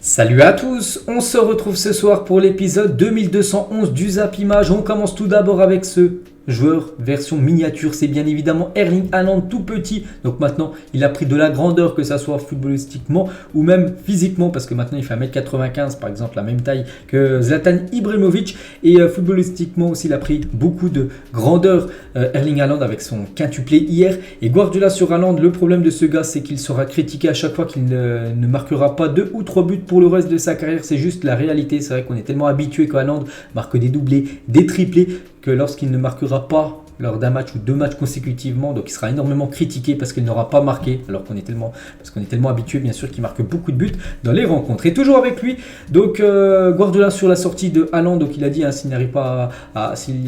Salut à tous, on se retrouve ce soir pour l'épisode 2211 du Zap Image. On commence tout d'abord avec ce joueur version miniature, c'est bien évidemment Erling Haaland, tout petit. Donc maintenant il a pris de la grandeur, que ça soit footballistiquement ou même physiquement, parce que maintenant il fait 1m95 par exemple, la même taille que Zlatan Ibrahimovic. Et footballistiquement aussi il a pris beaucoup de grandeur, Erling Haaland, avec son quintuplé hier. Et Guardiola sur Haaland, le problème de ce gars c'est qu'il sera critiqué à chaque fois qu'il ne marquera pas 2 ou 3 buts pour le reste de sa carrière. C'est juste la réalité, c'est vrai qu'on est tellement habitué qu'Haaland marque des doublés, des triplés, que lorsqu'il ne marquera pas lors d'un match ou 2 matchs consécutivement, donc il sera énormément critiqué parce qu'il n'aura pas marqué, alors qu'on est tellement habitué bien sûr qu'il marque beaucoup de buts dans les rencontres. Et toujours avec lui, donc Guardiola sur la sortie de Haaland, donc il a dit s'il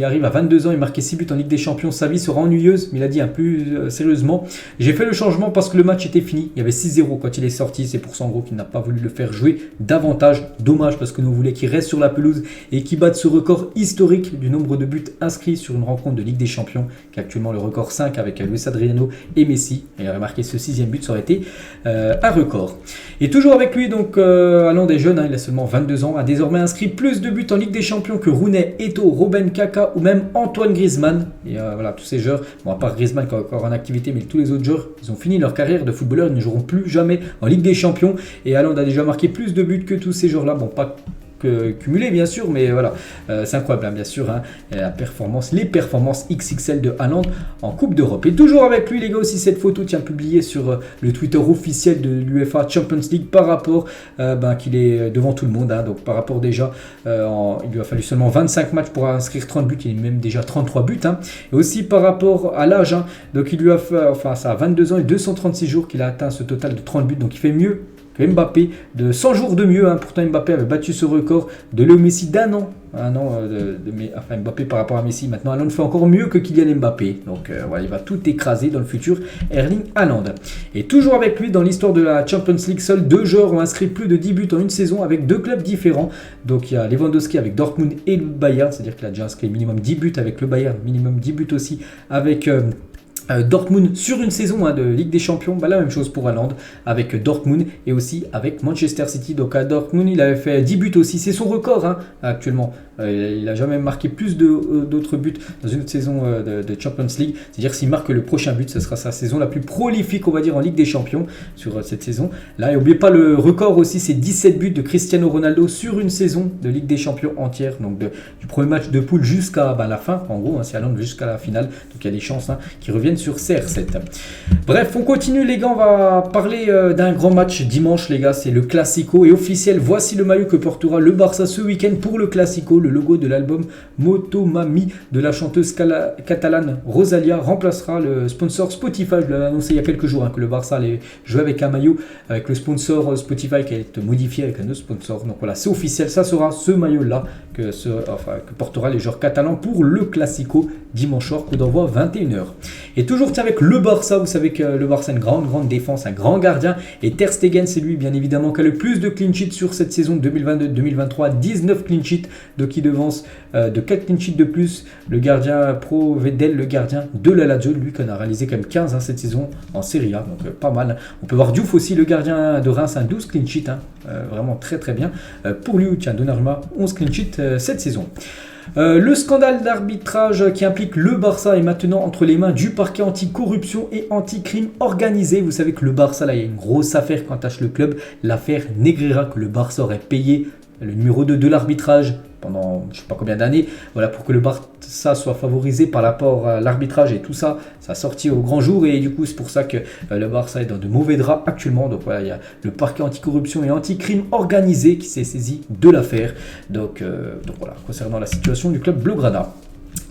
arrive à 22 ans et marquer 6 buts en Ligue des Champions, sa vie sera ennuyeuse. Mais il a dit plus sérieusement, j'ai fait le changement parce que le match était fini, il y avait 6-0 quand il est sorti, c'est pour ça en gros qu'il n'a pas voulu le faire jouer davantage. Dommage, parce que nous voulions qu'il reste sur la pelouse et qu'il batte ce record historique du nombre de buts inscrits sur une rencontre de Ligue des Champions, qui est actuellement le record 5 avec Luis Adriano et Messi. Et il aurait marqué ce 6e but, ça aurait été un record. Et toujours avec lui, donc Haaland est jeune, il a seulement 22 ans, a désormais inscrit plus de buts en Ligue des Champions que Rooney, Eto'o, Robben, Kaka ou même Antoine Griezmann. Et voilà, tous ces joueurs, bon, à part Griezmann qui est encore en activité, mais tous les autres joueurs, ils ont fini leur carrière de footballeur, ils ne joueront plus jamais en Ligue des Champions. Et Haaland a déjà marqué plus de buts que tous ces joueurs-là. Bon, pas cumulé bien sûr, mais voilà, c'est incroyable bien sûr, les performances XXL de Haaland en Coupe d'Europe. Et toujours avec lui les gars aussi, cette photo publiée sur le Twitter officiel de l'UEFA Champions League par rapport qu'il est devant tout le monde, donc par rapport déjà, il lui a fallu seulement 25 matchs pour inscrire 30 buts, il est même déjà 33 buts, et aussi par rapport à l'âge, donc il lui a fait, ça a 22 ans et 236 jours qu'il a atteint ce total de 30 buts, donc il fait mieux Mbappé de 100 jours de mieux. Pourtant Mbappé avait battu ce record de Léo Messi d'un an. Mbappé par rapport à Messi. Maintenant Haaland fait encore mieux que Kylian Mbappé. Donc voilà, il va tout écraser dans le futur, Erling Haaland. Et toujours avec lui dans l'histoire de la Champions League, seuls 2 joueurs ont inscrit plus de 10 buts en une saison avec 2 clubs différents. Donc il y a Lewandowski avec Dortmund et le Bayern, c'est-à-dire qu'il a déjà inscrit minimum 10 buts avec le Bayern, minimum 10 buts aussi avec Dortmund sur une saison de Ligue des Champions. La même chose pour Haaland avec Dortmund et aussi avec Manchester City. Donc à Dortmund il avait fait 10 buts aussi, c'est son record actuellement. Il n'a jamais marqué plus d'autres buts dans une saison de Champions League. C'est-à-dire s'il marque le prochain but, ce sera sa saison la plus prolifique on va dire en Ligue des Champions sur cette saison là. Et n'oubliez pas le record aussi, c'est 17 buts de Cristiano Ronaldo sur une saison de Ligue des Champions entière, donc du premier match de poule jusqu'à la fin en gros, c'est Haaland jusqu'à la finale. Donc il y a des chances qu'il revienne sur CR7. Bref, on continue les gars, on va parler d'un grand match dimanche les gars, c'est le Classico. Et officiel, voici le maillot que portera le Barça ce week-end pour le Classico. Le logo de l'album Motomami de la chanteuse catalane Rosalia remplacera le sponsor Spotify. Je l'avais annoncé il y a quelques jours que le Barça allait jouer avec un maillot avec le sponsor Spotify qui allait être modifié avec un autre sponsor. Donc voilà, c'est officiel, ça sera ce maillot là que portera les joueurs catalans pour le Classico dimanche soir, coup d'envoi 21h. Et toujours avec le Barça, vous savez que le Barça a une grande défense, un grand gardien, et Ter Stegen c'est lui bien évidemment qui a le plus de clean sheets sur cette saison 2022-2023, 19 clean sheets, donc il devance de 4 clean sheets de plus le gardien Pro Vedel, le gardien de la Lazio, lui qui en a réalisé quand même 15 cette saison en Serie A, donc pas mal. On peut voir Diouf aussi, le gardien de Reims, 12 clean sheets, vraiment très bien pour lui. Tiens, Donnarumma 11 clean sheets cette saison. Le scandale d'arbitrage qui implique le Barça est maintenant entre les mains du parquet anti-corruption et anti-crime organisé. Vous savez que le Barça, là, il y a une grosse affaire qui entache le club, l'affaire Negreira, que le Barça aurait payé le numéro 2 de l'arbitrage pendant je ne sais pas combien d'années, voilà, pour que le Barça soit favorisé par rapport à l'arbitrage, et tout ça a sorti au grand jour, et du coup c'est pour ça que le Barça est dans de mauvais draps actuellement. Donc voilà, il y a le parquet anticorruption et anti-crime organisé qui s'est saisi de l'affaire, donc voilà, concernant la situation du club blaugrana.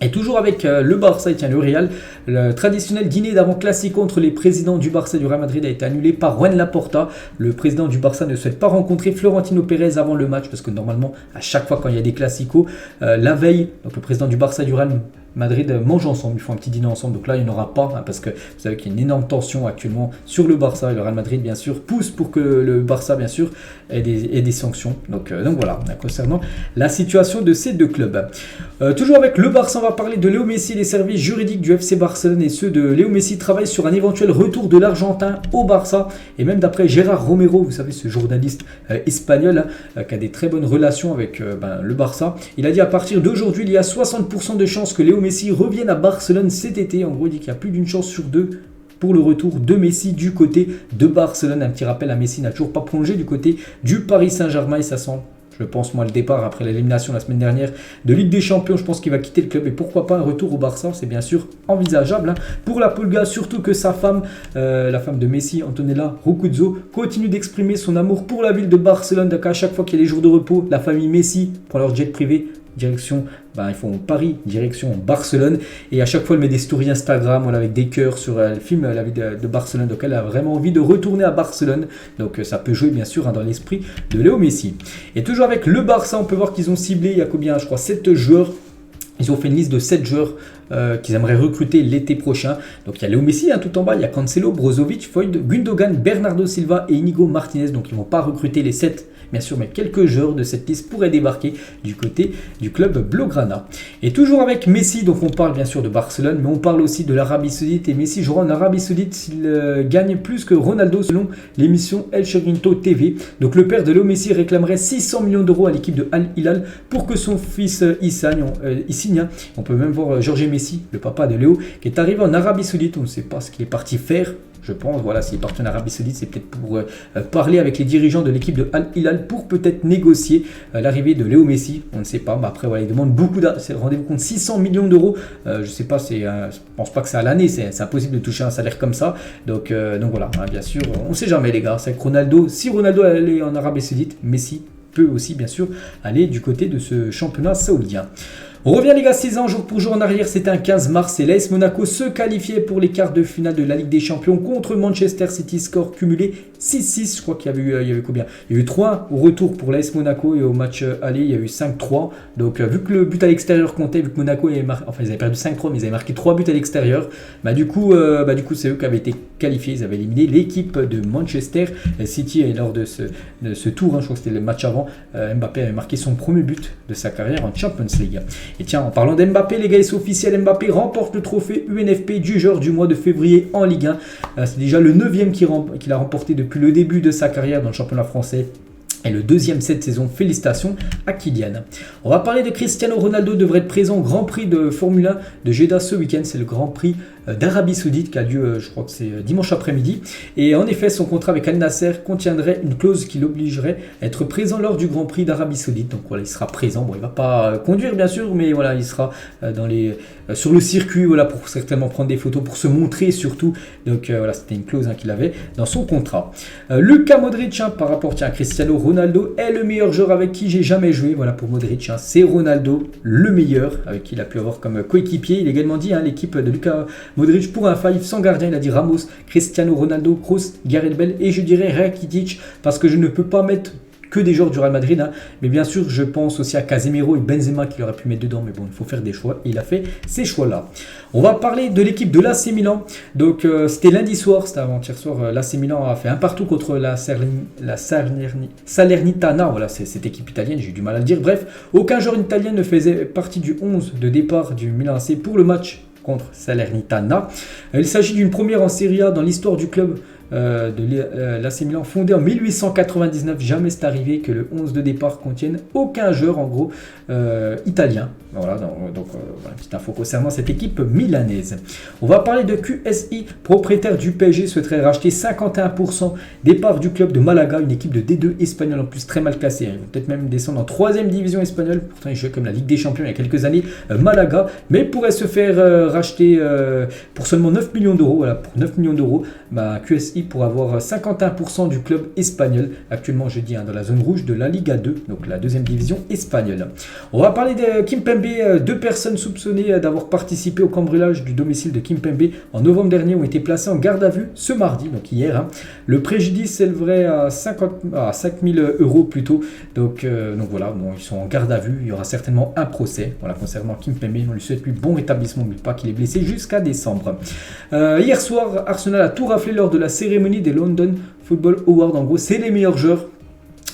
Et toujours avec le Barça, le Real, le traditionnel dîner d'avant Classico entre les présidents du Barça et du Real Madrid a été annulé par Juan Laporta. Le président du Barça ne souhaite pas rencontrer Florentino Pérez avant le match, parce que normalement, à chaque fois quand il y a des Classicos, la veille, donc le président du Barça et du Real Madrid mangent ensemble, ils font un petit dîner ensemble. Donc là, il n'y en aura pas, hein, parce que vous savez qu'il y a une énorme tension actuellement sur le Barça. Et le Real Madrid, bien sûr, pousse pour que le Barça, bien sûr, ait des sanctions. Donc voilà, concernant la situation de ces deux clubs. Toujours avec le Barça, on va parler de Léo Messi. Les services juridiques du FC Barcelone et ceux de Léo Messi travaillent sur un éventuel retour de l'Argentin au Barça. Et même d'après Gérard Romero, vous savez, ce journaliste espagnol qui a des très bonnes relations avec le Barça, il a dit à partir d'aujourd'hui, il y a 60% de chances que Léo Messi revienne à Barcelone cet été. En gros, il dit qu'il y a plus d'une chance sur deux pour le retour de Messi du côté de Barcelone. Un petit rappel, à Messi n'a toujours pas prolongé du côté du Paris Saint-Germain et ça sent, je pense, moi, le départ après l'élimination la semaine dernière de Ligue des Champions. Je pense qu'il va quitter le club et pourquoi pas un retour au Barça. C'est bien sûr envisageable pour la Pulga, surtout que sa femme, la femme de Messi, Antonella Roccuzzo, continue d'exprimer son amour pour la ville de Barcelone. Donc à chaque fois qu'il y a les jours de repos, la famille Messi prend leur jet privé direction, ils font Paris, direction Barcelone. Et à chaque fois, elle met des stories Instagram avec des cœurs sur le film La vie de Barcelone. Donc elle a vraiment envie de retourner à Barcelone. Donc ça peut jouer bien sûr dans l'esprit de Léo Messi. Et toujours avec le Barça, on peut voir qu'ils ont ciblé, il y a combien, je crois, 7 joueurs. Ils ont fait une liste de 7 joueurs qu'ils aimeraient recruter l'été prochain. Donc il y a Léo Messi tout en bas, il y a Cancelo, Brozovic, Foyt, Gundogan, Bernardo Silva et Inigo Martinez. Donc ils ne vont pas recruter les 7, bien sûr, mais quelques joueurs de cette liste pourraient débarquer du côté du club Blaugrana. Et toujours avec Messi, donc on parle bien sûr de Barcelone, mais on parle aussi de l'Arabie Saoudite. Et Messi jouera en Arabie Saoudite s'il gagne plus que Ronaldo selon l'émission El Chiringuito TV. Donc le père de Léo Messi réclamerait 600 millions d'euros à l'équipe de Al Hilal pour que son fils y signe. On peut même voir Jorge Messi, le papa de Léo, qui est arrivé en Arabie Saoudite. On ne sait pas ce qu'il est parti faire. Je pense, voilà, s'il est parti en Arabie Saoudite, c'est peut-être pour parler avec les dirigeants de l'équipe de Al Hilal pour peut-être négocier l'arrivée de Léo Messi. On ne sait pas, mais après, voilà, il demande beaucoup d'argent. Rendez-vous compte, 600 millions d'euros. Je ne sais pas, je pense pas que c'est à l'année. C'est impossible de toucher un salaire comme ça. Donc voilà, bien sûr, on ne sait jamais, les gars. C'est avec Ronaldo. Si Ronaldo allait en Arabie Saoudite, Messi peut aussi, bien sûr, aller du côté de ce championnat saoudien. On revient les gars, 6 ans jour pour jour en arrière, c'était un 15 mars et l'AS Monaco se qualifiait pour les quarts de finale de la Ligue des Champions contre Manchester City, score cumulé 6-6. Je crois qu'il y avait combien? Il y a eu 3 au retour pour l'AS Monaco et au match aller il y a eu 5-3. Donc vu que le but à l'extérieur comptait, vu que Monaco avait ils avaient perdu 5-3 mais ils avaient marqué 3 buts à l'extérieur, du coup c'est eux qui avaient été qualifiés, ils avaient éliminé l'équipe de Manchester City. Et lors de ce tour, je crois que c'était le match avant, Mbappé avait marqué son premier but de sa carrière en Champions League. Et tiens, en parlant d'Mbappé, les gars, c'est officiel, Mbappé remporte le trophée UNFP du joueur du mois de février en Ligue 1. C'est déjà le 9e qu'il a remporté depuis le début de sa carrière dans le championnat français. Et le 2e cette saison, félicitations à Kylian. On va parler de Cristiano Ronaldo, devrait être présent au Grand Prix de Formule 1 de Jeddah ce week-end. C'est le Grand Prix d'Arabie Saoudite qui a lieu, je crois que c'est dimanche après-midi. Et en effet, son contrat avec Al Nasser contiendrait une clause qui l'obligerait à être présent lors du Grand Prix d'Arabie Saoudite. Donc voilà, il sera présent. Bon, il ne va pas conduire bien sûr, mais voilà, il sera sur le circuit, pour certainement prendre des photos, pour se montrer surtout. Donc voilà, c'était une clause qu'il avait dans son contrat. Luka Modric, par rapport à Cristiano Ronaldo, est le meilleur joueur avec qui j'ai jamais joué. Voilà pour Modric, c'est Ronaldo le meilleur avec qui il a pu avoir comme coéquipier. Il a également dit l'équipe de Luka Modric pour un 5 sans gardien. Il a dit Ramos, Cristiano Ronaldo, Kroos, Gareth Bale et je dirais Rakitic parce que je ne peux pas mettre que des joueurs du Real Madrid, mais bien sûr je pense aussi à Casemiro et Benzema qu'il aurait pu mettre dedans, mais bon, il faut faire des choix et il a fait ces choix là. On va parler de l'équipe de l'AC Milan. Donc c'était lundi soir, c'était avant-hier soir, l'AC Milan a fait un partout contre la Salernitana. Voilà, c'est cette équipe italienne, j'ai eu du mal à le dire. Bref, aucun joueur italien ne faisait partie du 11 de départ du Milan AC pour le match contre Salernitana. Il s'agit d'une première en Serie A dans l'histoire du club de l'AC Milan, fondé en 1899. Jamais c'est arrivé que le 11 de départ contienne aucun joueur en gros italien. Voilà, donc petite info concernant cette équipe milanaise. On va parler de QSI, propriétaire du PSG, souhaiterait racheter 51% des parts du club de Malaga, une équipe de D2 espagnole en plus très mal classée. Ils vont peut-être même descendre en 3e division espagnole. Pourtant ils jouaient comme la Ligue des Champions il y a quelques années, Malaga, mais pourrait se faire racheter pour seulement 9 millions d'euros. Voilà, pour 9 millions d'euros, QSI BSI pour avoir 51% du club espagnol. Actuellement, je dis, dans la zone rouge de la Liga 2, donc la deuxième division espagnole. On va parler de Kimpembe. 2 personnes soupçonnées d'avoir participé au cambriolage du domicile de Kimpembe en novembre dernier ont été placées en garde à vue ce mardi, donc hier. Le préjudice s'élèverait à 5 000 euros plutôt. Donc voilà, bon, ils sont en garde à vue. Il y aura certainement un procès. Voilà, concernant Kimpembe, on lui souhaite lui bon rétablissement, mais pas qu'il est blessé jusqu'à décembre. Hier soir, Arsenal a tout raflé lors de la cérémonie des London Football Awards. En gros, c'est les meilleurs joueurs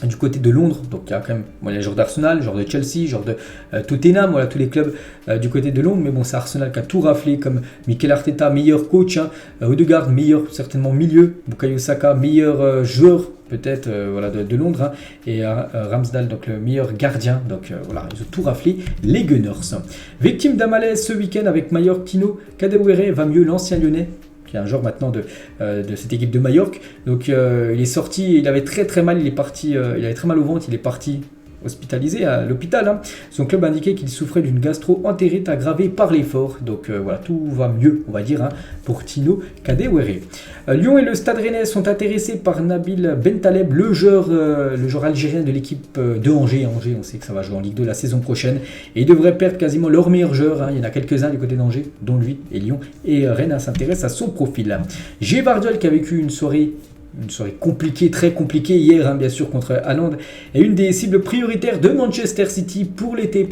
du côté de Londres, donc il y a quand même les joueurs d'Arsenal, les joueurs de Chelsea, les joueurs de Tottenham, voilà tous les clubs du côté de Londres, mais bon c'est Arsenal qui a tout raflé, comme Mikel Arteta, meilleur coach, Odegaard, meilleur certainement milieu, Bukayo Saka, meilleur joueur peut-être voilà, de Londres, et Ramsdale, donc le meilleur gardien, donc voilà, ils ont tout raflé, les Gunners. Victime d'un malaise ce week-end avec Mallorca, Tino Kadewere va mieux, l'ancien lyonnais, qui est un joueur maintenant de cette équipe de Majorque. Donc il est sorti, il avait très mal, il est parti, il avait très mal au ventre, il est parti hospitalisé à l'hôpital. Son club indiquait qu'il souffrait d'une gastro-entérite aggravée par l'effort. Donc voilà, tout va mieux, on va dire, pour Tino Kadewere. Lyon et le Stade Rennais sont intéressés par Nabil Bentaleb, le joueur algérien de l'équipe de Angers. Angers, on sait que ça va jouer en Ligue 2 la saison prochaine. Et ils devraient perdre quasiment leurs meilleurs joueurs. Il y en a quelques-uns du côté d'Angers, dont lui et Lyon. Et Rennes s'intéresse à son profil. G. Vardiol qui a vécu une soirée compliquée, très compliquée hier, bien sûr, contre Haaland, est une des cibles prioritaires de Manchester City pour l'été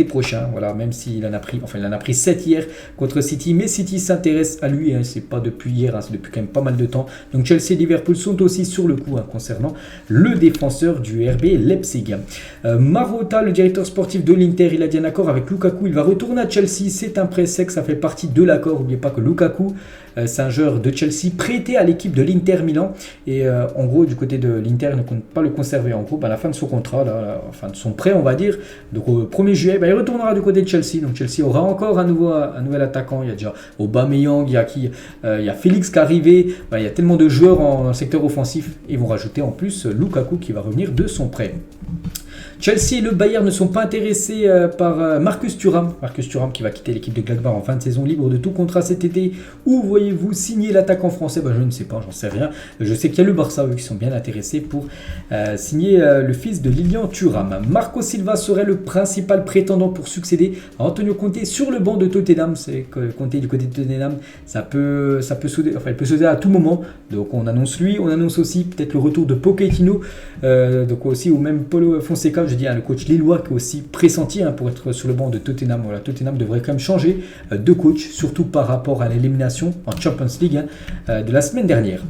prochain. Voilà, même s'il en a pris 7 hier contre City, mais City s'intéresse à lui, c'est pas depuis hier, c'est depuis quand même pas mal de temps. Donc Chelsea et Liverpool sont aussi sur le coup concernant le défenseur du RB Leipzig. Marotta, le directeur sportif de l'Inter, il a dit un accord avec Lukaku, il va retourner à Chelsea, c'est un prêt sec, ça fait partie de l'accord. N'oubliez pas que Lukaku, c'est un joueur de Chelsea prêté à l'équipe de l'Inter Milan. Et en gros, du côté de l'Inter, ne compte pas le conserver. En gros, à la fin de son contrat, fin de son prêt, on va dire, donc au 1er juillet, il retournera du côté de Chelsea. Donc Chelsea aura encore un nouvel attaquant. Il y a déjà Aubameyang, il y a Félix qui est arrivé. Il y a tellement de joueurs dans le secteur offensif. Ils vont rajouter en plus Lukaku qui va revenir de son prêt. Chelsea et le Bayern ne sont pas intéressés par Marcus Thuram. Marcus Thuram qui va quitter l'équipe de Gladbach en fin de saison, libre de tout contrat cet été. Où voyez-vous signer l'attaquant français? Je ne sais pas, j'en sais rien. Je sais qu'il y a le Barça, eux, qui sont bien intéressés pour signer le fils de Lilian Thuram. Marco Silva serait le principal prétendant pour succéder à Antonio Conte sur le banc de Tottenham. C'est que Conte du côté de Tottenham, il peut sauter à tout moment. Donc on annonce lui, on annonce aussi peut-être le retour de Pochettino, donc aussi ou même Paulo Fonseca. Je dis le coach lillois qui est aussi pressenti pour être sur le banc de Tottenham. Voilà, Tottenham devrait quand même changer de coach, surtout par rapport à l'élimination en Champions League de la semaine dernière.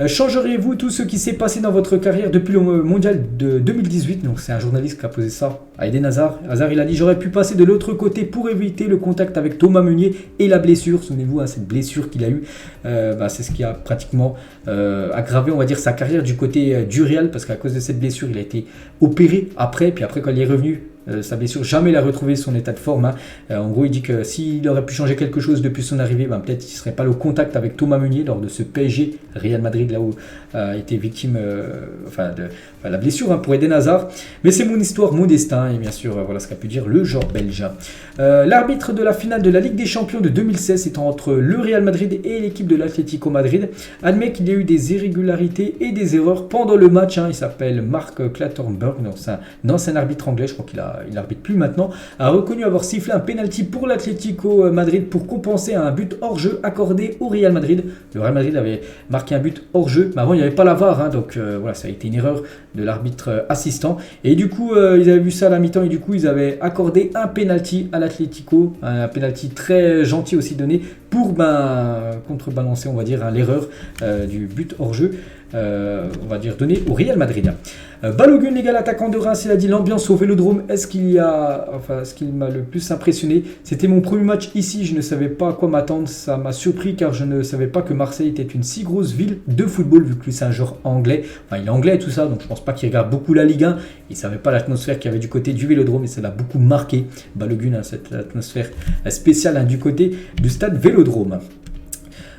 Changeriez-vous tout ce qui s'est passé dans votre carrière depuis le mondial de 2018? Donc c'est un journaliste qui a posé ça à Eden Hazard. Hazard, il a dit: j'aurais pu passer de l'autre côté pour éviter le contact avec Thomas Meunier et la blessure. Souvenez-vous, cette blessure qu'il a eue, c'est ce qui a pratiquement aggravé, on va dire, sa carrière du côté du Real, parce qu'à cause de cette blessure, il a été opéré après. Puis après, quand il est revenu, sa blessure, jamais il a retrouvé son état de forme. En gros, il dit que s'il aurait pu changer quelque chose depuis son arrivée, peut-être qu'il ne serait pas au contact avec Thomas Meunier lors de ce PSG Real Madrid, là où a été victime de la blessure pour Eden Hazard. Mais c'est mon histoire, mon destin, et bien sûr, voilà ce qu'a pu dire le joueur belge. L'arbitre de la finale de la Ligue des Champions de 2016, étant entre le Real Madrid et l'équipe de l'Atlético Madrid, admet qu'il y a eu des irrégularités et des erreurs pendant le match. Il s'appelle Mark Clattenburg, donc c'est un ancien arbitre anglais, je crois qu'il n'arbitre plus maintenant, a reconnu avoir sifflé un penalty pour l'Atlético Madrid pour compenser un but hors jeu accordé au Real Madrid. Le Real Madrid avait marqué un but hors jeu, mais avant il n'y avait pas la VAR, donc voilà, ça a été une erreur de l'arbitre assistant. Et du coup, ils avaient vu ça à la mi-temps et du coup, ils avaient accordé un penalty à l'Atlético, un penalty très gentil aussi donné pour contrebalancer, on va dire, l'erreur du but hors jeu. On va dire donné au Real Madrid. Balogun, l'égal attaquant de Reims, il a dit: l'ambiance au Vélodrome, ce qui m'a le plus impressionné, c'était mon premier match ici, je ne savais pas à quoi m'attendre, ça m'a surpris car je ne savais pas que Marseille était une si grosse ville de football, vu que lui c'est un joueur anglais, il est anglais et tout ça, donc je pense pas qu'il regarde beaucoup la Ligue 1, il ne savait pas l'atmosphère qu'il y avait du côté du Vélodrome et ça l'a beaucoup marqué, Balogun, cette atmosphère spéciale du côté du stade Vélodrome.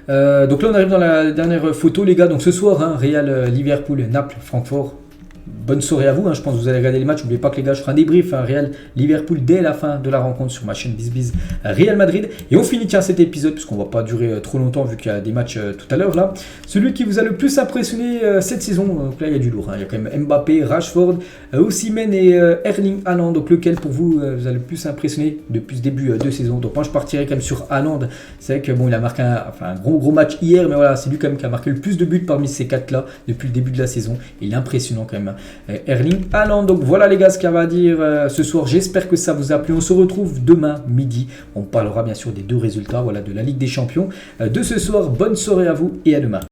Donc là on arrive dans la dernière photo les gars, donc ce soir Real, Liverpool, Naples, Francfort. bonne soirée à vous, je pense que vous allez regarder les matchs. N'oubliez pas que les gars, je ferai un débrief, Real Liverpool dès la fin de la rencontre sur ma chaîne BizBiz Real Madrid. Et on finit cet épisode, puisqu'on ne va pas durer trop longtemps vu qu'il y a des matchs tout à l'heure là. Celui qui vous a le plus impressionné cette saison, donc là il y a du lourd, il y a quand même Mbappé, Rashford, Osimhen et Erling Haaland. Donc lequel pour vous vous a le plus impressionné depuis ce début de saison? Donc moi je partirais quand même sur Haaland. C'est vrai que bon, il a marqué un gros match hier, mais voilà, c'est lui quand même qui a marqué le plus de buts parmi ces 4 là depuis le début de la saison. Il est impressionnant quand même, Erling Haaland. Donc voilà les gars ce qu'il y avait à dire ce soir. J'espère que ça vous a plu. On se retrouve demain midi. On parlera bien sûr des 2 résultats, voilà, de la Ligue des Champions de ce soir. Bonne soirée à vous et à demain.